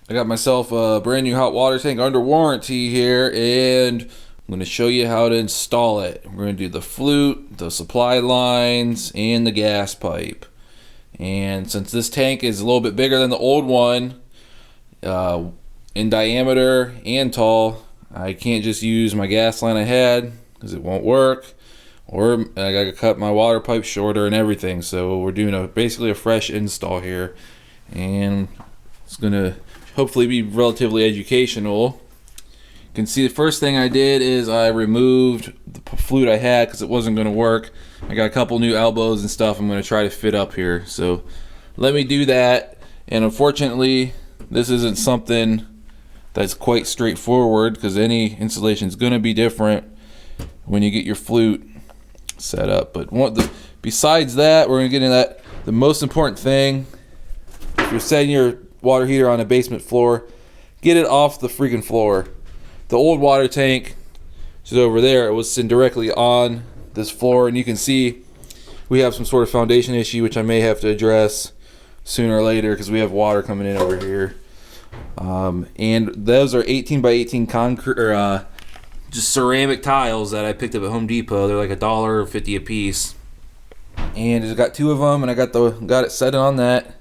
I got myself a brand new hot water tank under warranty here, and I'm going to show you how to install it. We're going to do the flute, the supply lines, and the gas pipe. And since this tank is a little bit bigger than the old one, in diameter and tall, I can't just use my gas line I had because it won't work. Or I got to cut my water pipe shorter and everything. So we're doing basically a fresh install here. And it's going to hopefully be relatively educational. You can see the first thing I did is I removed the flute I had because it wasn't going to work. I got a couple new elbows and stuff I'm going to try to fit up here. So let me do that. And unfortunately, this isn't something that's quite straightforward because any installation is going to be different when you get your flute set up. But besides that, we're going to get into that. The most important thing, if you're setting your water heater on a basement floor, get it off the freaking floor. The old water tank, which is over there, it was sitting directly on this floor, and you can see we have some sort of foundation issue which I may have to address sooner or later because we have water coming in over here. And those are 18 by 18 concrete or just ceramic tiles that I picked up at Home Depot. They're like $1.50 a piece, and it's got two of them, and I got it set on that.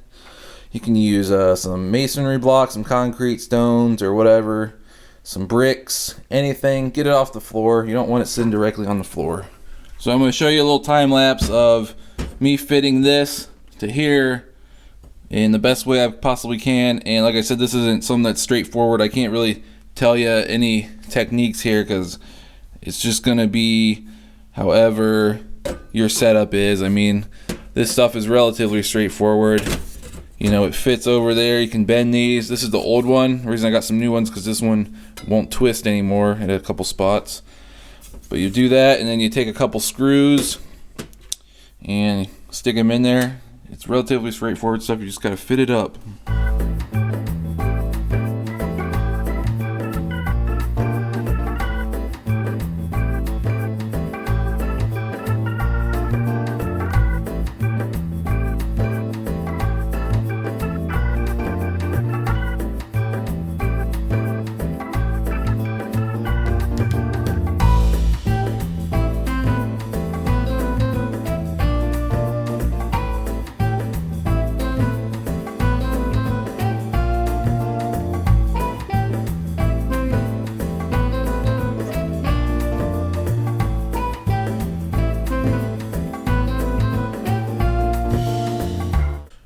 You can use some masonry blocks, some concrete stones or whatever, some bricks, anything. Get it off the floor. You don't want it sitting directly on the floor. So I'm going to show you a little time lapse of me fitting this to here in the best way I possibly can. And like I said, this isn't something that's straightforward. I can't really tell you any techniques here because it's just going to be however your setup is. I mean, this stuff is relatively straightforward. You know, it fits over there. You can bend these. This is the old one. The reason I got some new ones because this one won't twist anymore at a couple spots. But you do that, and then you take a couple screws and stick them in there. It's relatively straightforward stuff. You just gotta fit it up.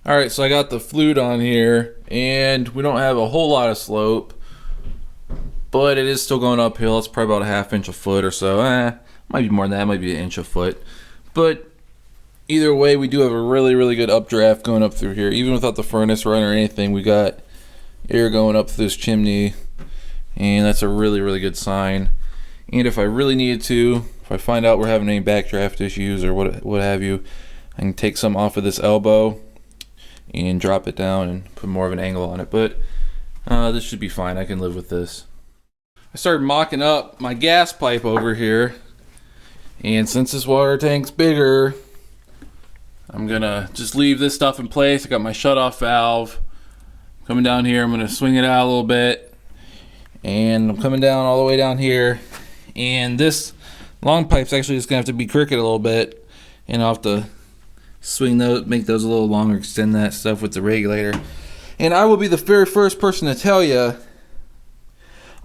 Alright, so I got the flute on here, and we don't have a whole lot of slope, but it is still going uphill. It's probably about a half inch a foot or so. Might be more than that, might be an inch a foot. But either way, we do have a really, really good updraft going up through here. Even without the furnace running or anything, we got air going up through this chimney, and that's a really, really good sign. And if I really needed to, if I find out we're having any backdraft issues or what have you, I can take some off of this elbow and drop it down and put more of an angle on it. But this should be fine. I can live with this. I started mocking up my gas pipe over here, and since this water tank's bigger, I'm gonna just leave this stuff in place. I got my shut-off valve coming down here. I'm gonna swing it out a little bit, and I'm coming down all the way down here, and this long pipe's actually just gonna have to be crooked a little bit, and I'll have to swing those, make those a little longer, extend that stuff with the regulator. And I will be the very first person to tell you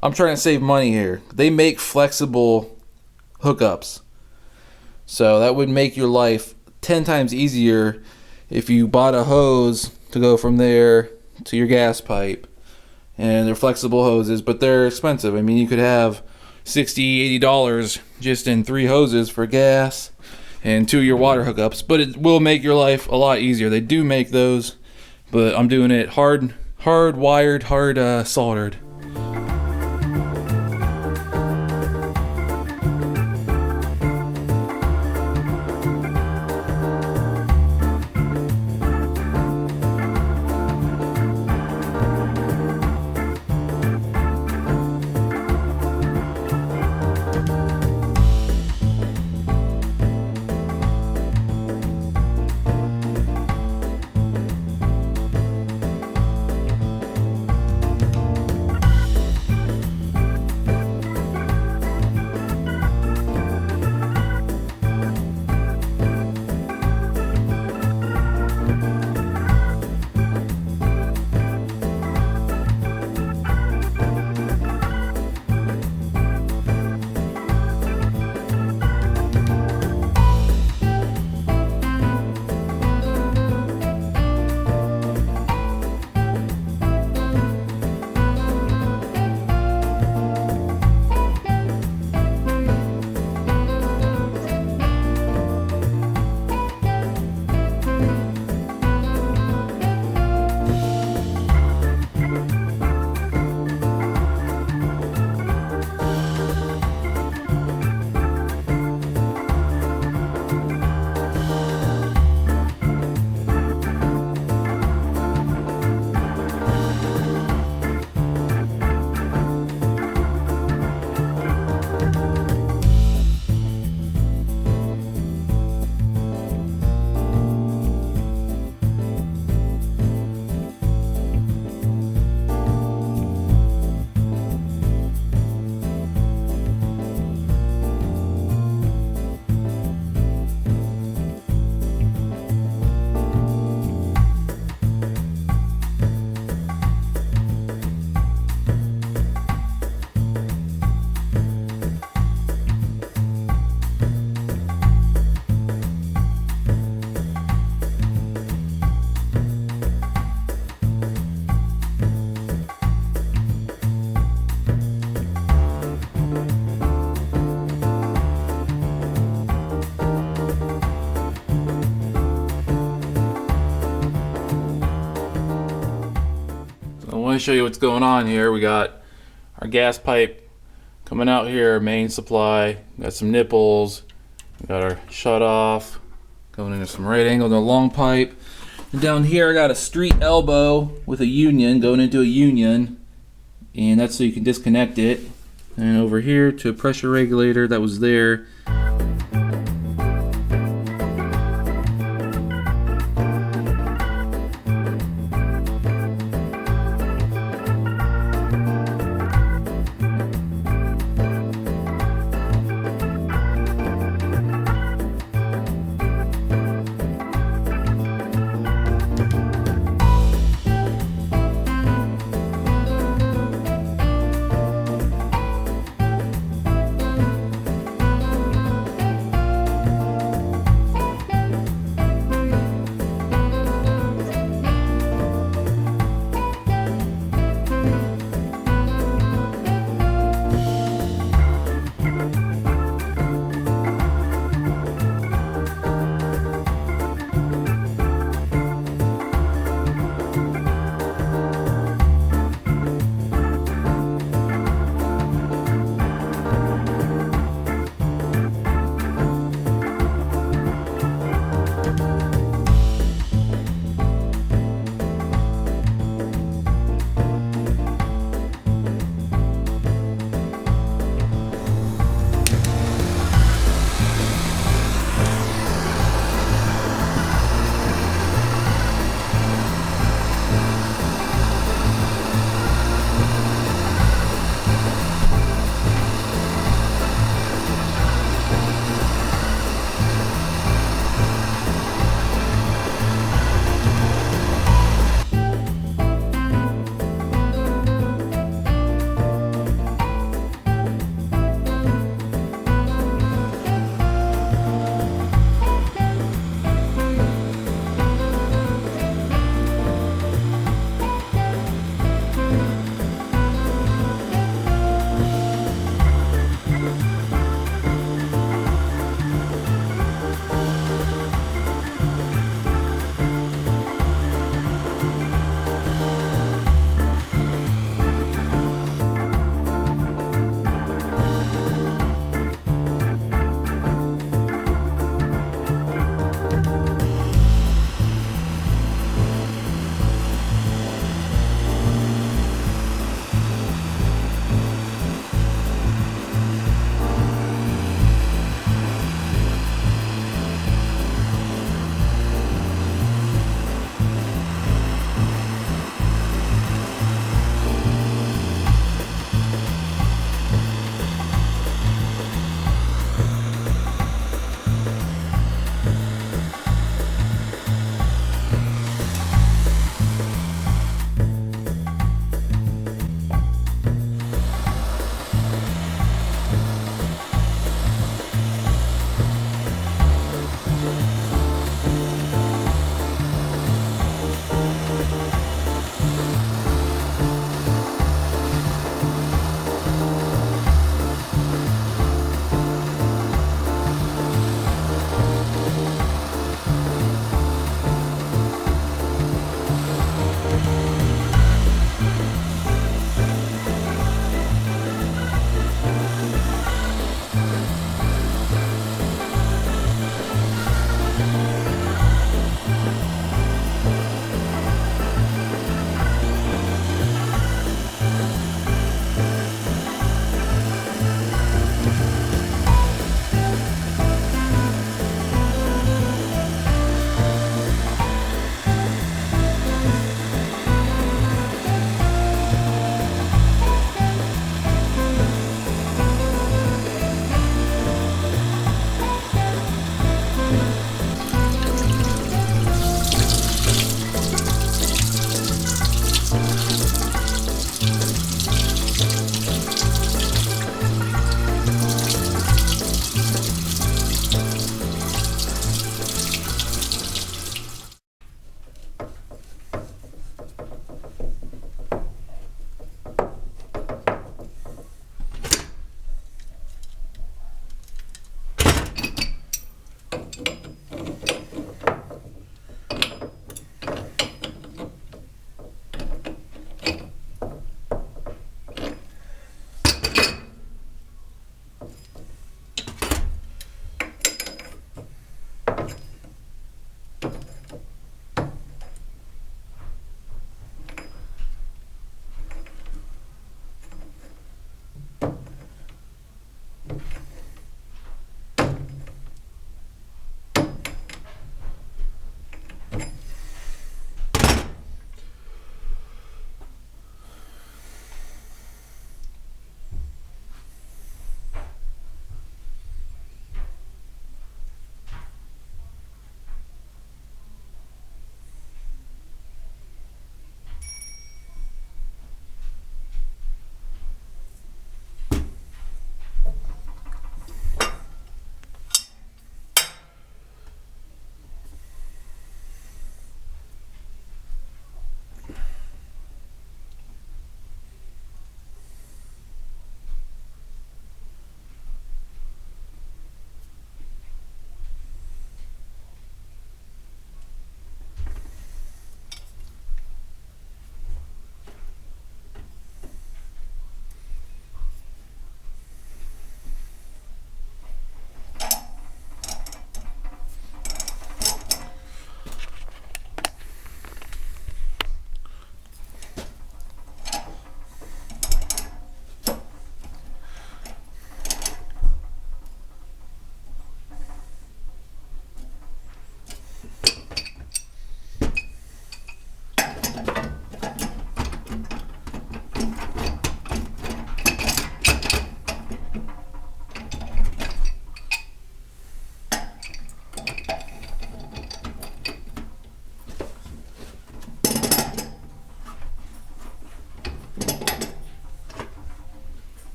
I'm trying to save money here. They make flexible hookups, so that would make your life 10 times easier if you bought a hose to go from there to your gas pipe. And they're flexible hoses, but they're expensive. I mean, you could have $60, $80 just in 3 hoses for gas and 2 of your water hookups, but it will make your life a lot easier. They do make those, but I'm doing it hard wired, soldered. want to show you what's going on here. We got our gas pipe coming out here, main supply. Got some nipples. We got our shut off going into some right angle in the long pipe. And down here I got a street elbow with a union going into a union, and that's so you can disconnect it. And over here to a pressure regulator that was there.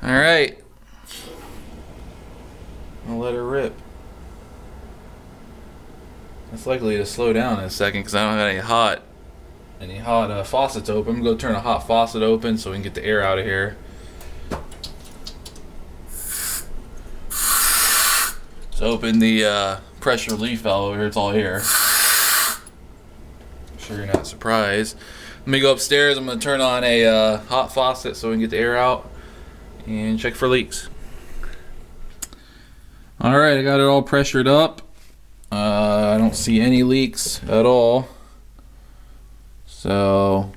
Alright. I'll let her rip. It's likely to slow down in a second because I don't have any hot faucets open. I'm going to go turn a hot faucet open so we can get the air out of here. So open the pressure relief valve over here. It's all air. I'm sure you're not surprised. Let me go upstairs. I'm going to turn on a hot faucet so we can get the air out and check for leaks. Alright, I got it all pressured up. I don't see any leaks at all. So,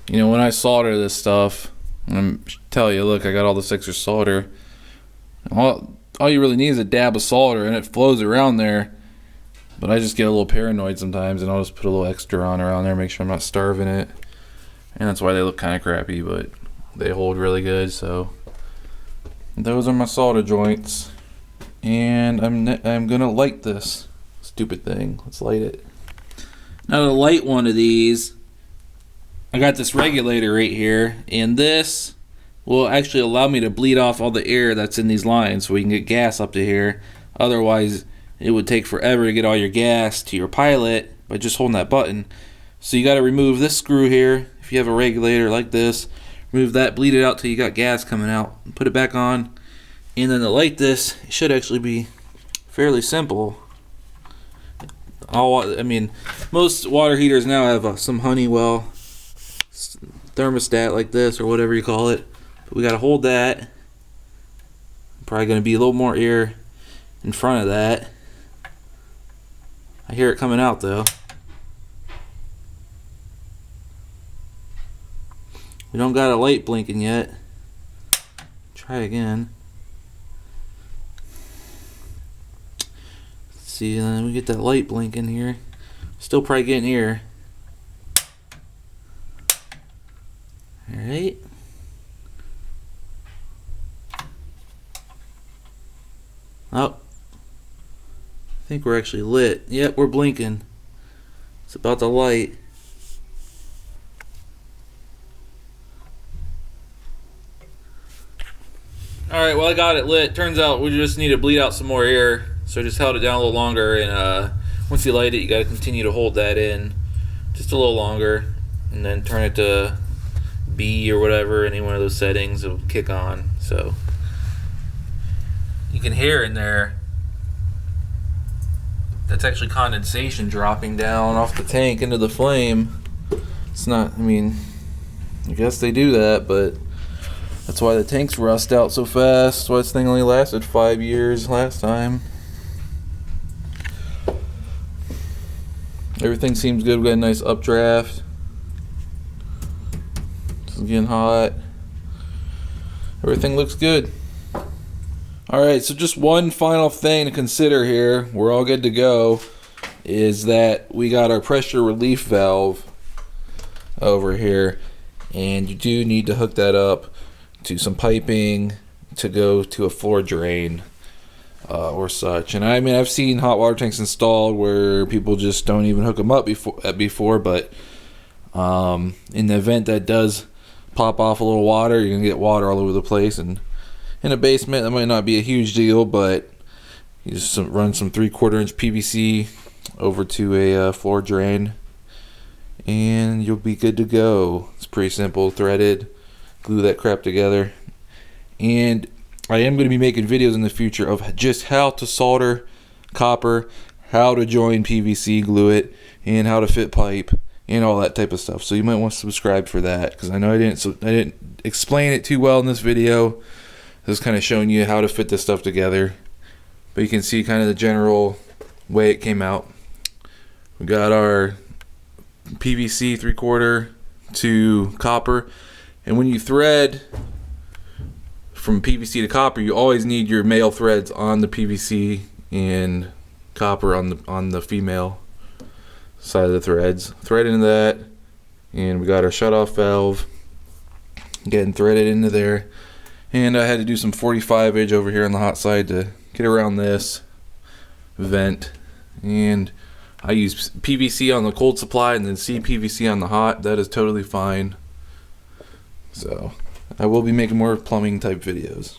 you know, when I solder this stuff, I'm tell you, look, I got all this extra solder. All you really need is a dab of solder, and it flows around there. But I just get a little paranoid sometimes, and I'll just put a little extra on around there, make sure I'm not starving it. And that's why they look kind of crappy, but they hold really good. So, those are my solder joints, and I'm gonna light this stupid thing. Let's light it. Now to light one of these, I got this regulator right here, and this will actually allow me to bleed off all the air that's in these lines so we can get gas up to here. Otherwise, it would take forever to get all your gas to your pilot by just holding that button. So you got to remove this screw here. If you have a regulator like this, remove that, bleed it out till you got gas coming out, and put it back on. And then to light this, it should actually be fairly simple. I mean, most water heaters now have some Honeywell thermostat like this, or whatever you call it. But we got to hold that. Probably going to be a little more air in front of that. I hear it coming out though. We don't got a light blinking yet. Try again. See, and then we get that light blinking here. Still probably getting air. Alright. Oh. I think we're actually lit. Yep, we're blinking. It's about the light. Alright, well I got it lit. Turns out we just need to bleed out some more air. So I just held it down a little longer, and once you light it, you got to continue to hold that in just a little longer, and then turn it to B or whatever, any one of those settings will kick on. So you can hear in there, that's actually condensation dropping down off the tank into the flame. It's not, I mean, I guess they do that, but that's why the tanks rust out so fast. That's why this thing only lasted 5 years last time. Everything seems good. We got a nice updraft. It's getting hot. Everything looks good. Alright, so just one final thing to consider here. We're all good to go. Is that we got our pressure relief valve over here. And you do need to hook that up to some piping to go to a floor drain. Or such. And I mean, I've seen hot water tanks installed where people just don't even hook them up before, but in the event that does pop off a little water, you're gonna get water all over the place. And in a basement, that might not be a huge deal, but you just run some 3/4 inch PVC over to a floor drain, and you'll be good to go. It's pretty simple. Threaded, glue that crap together, and I am going to be making videos in the future of just how to solder copper, how to join PVC, glue it, and how to fit pipe, and all that type of stuff. So you might want to subscribe for that, because I know I didn't explain it too well in this video. I was kind of showing you how to fit this stuff together, but you can see kind of the general way it came out. We got our PVC 3/4 to copper, and when you thread from PVC to copper, you always need your male threads on the PVC and copper on the female side of the threads. Thread into that, and we got our shutoff valve getting threaded into there. And I had to do some 45-inch over here on the hot side to get around this vent. And I use PVC on the cold supply and then CPVC on the hot. That is totally fine. So I will be making more plumbing type videos.